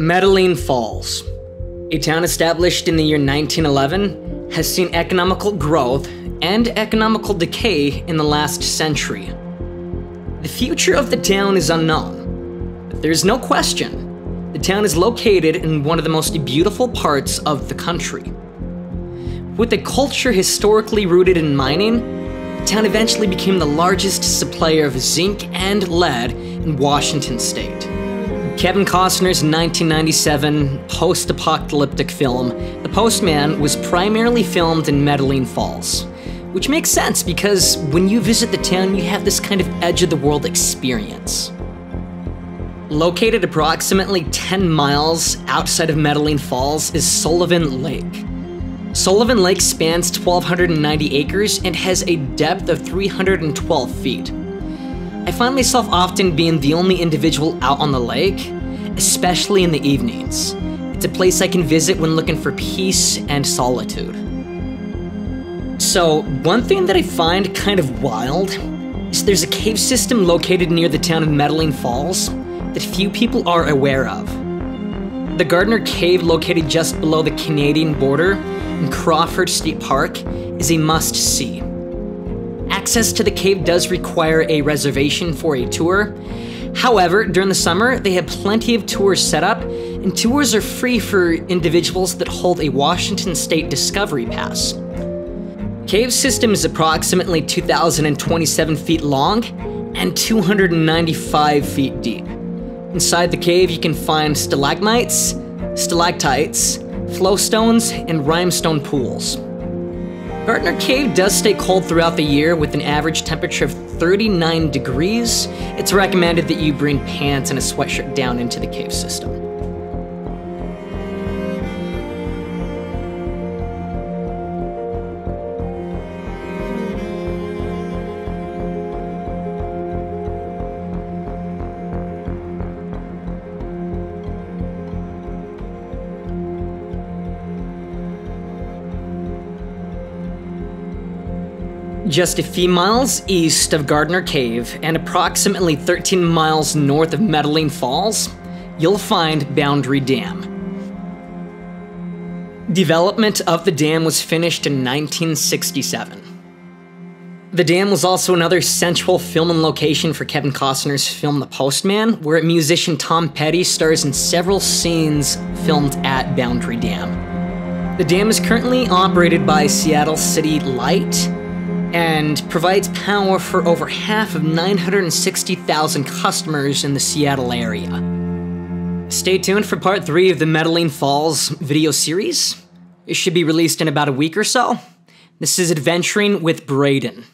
Metaline Falls, a town established in the year 1911, has seen economical growth and economical decay in the last century. The future of the town is unknown, but there's no question, the town is located in one of the most beautiful parts of the country. With a culture historically rooted in mining, the town eventually became the largest supplier of zinc and lead in Washington state. Kevin Costner's 1997 post-apocalyptic film, The Postman, was primarily filmed in Metaline Falls, which makes sense because when you visit the town, you have this kind of edge-of-the-world experience. Located approximately 10 miles outside of Metaline Falls is Sullivan Lake. Sullivan Lake spans 1,290 acres and has a depth of 312 feet. I find myself often being the only individual out on the lake, especially in the evenings. It's a place I can visit when looking for peace and solitude. So, one thing that I find kind of wild is there's a cave system located near the town of Metaline Falls that few people are aware of. The Gardner Cave, located just below the Canadian border in Crawford State Park, is a must-see. Access to the cave does require a reservation for a tour. However, during the summer, they have plenty of tours set up, and tours are free for individuals that hold a Washington State Discovery Pass. Cave system is approximately 2,027 feet long and 295 feet deep. Inside the cave, you can find stalagmites, stalactites, flowstones, and limestone pools. Gardner Cave does stay cold throughout the year with an average temperature of 39 degrees. It's recommended that you bring pants and a sweatshirt down into the cave system. Just a few miles east of Gardner Cave and approximately 13 miles north of Metaline Falls, you'll find Boundary Dam. Development of the dam was finished in 1967. The dam was also another central filming location for Kevin Costner's film The Postman, where musician Tom Petty stars in several scenes filmed at Boundary Dam. The dam is currently operated by Seattle City Light and provides power for over half of 960,000 customers in the Seattle area. Stay tuned for part 3 of the Metaline Falls video series. It should be released in about a week or so. This is Adventuring with Braden.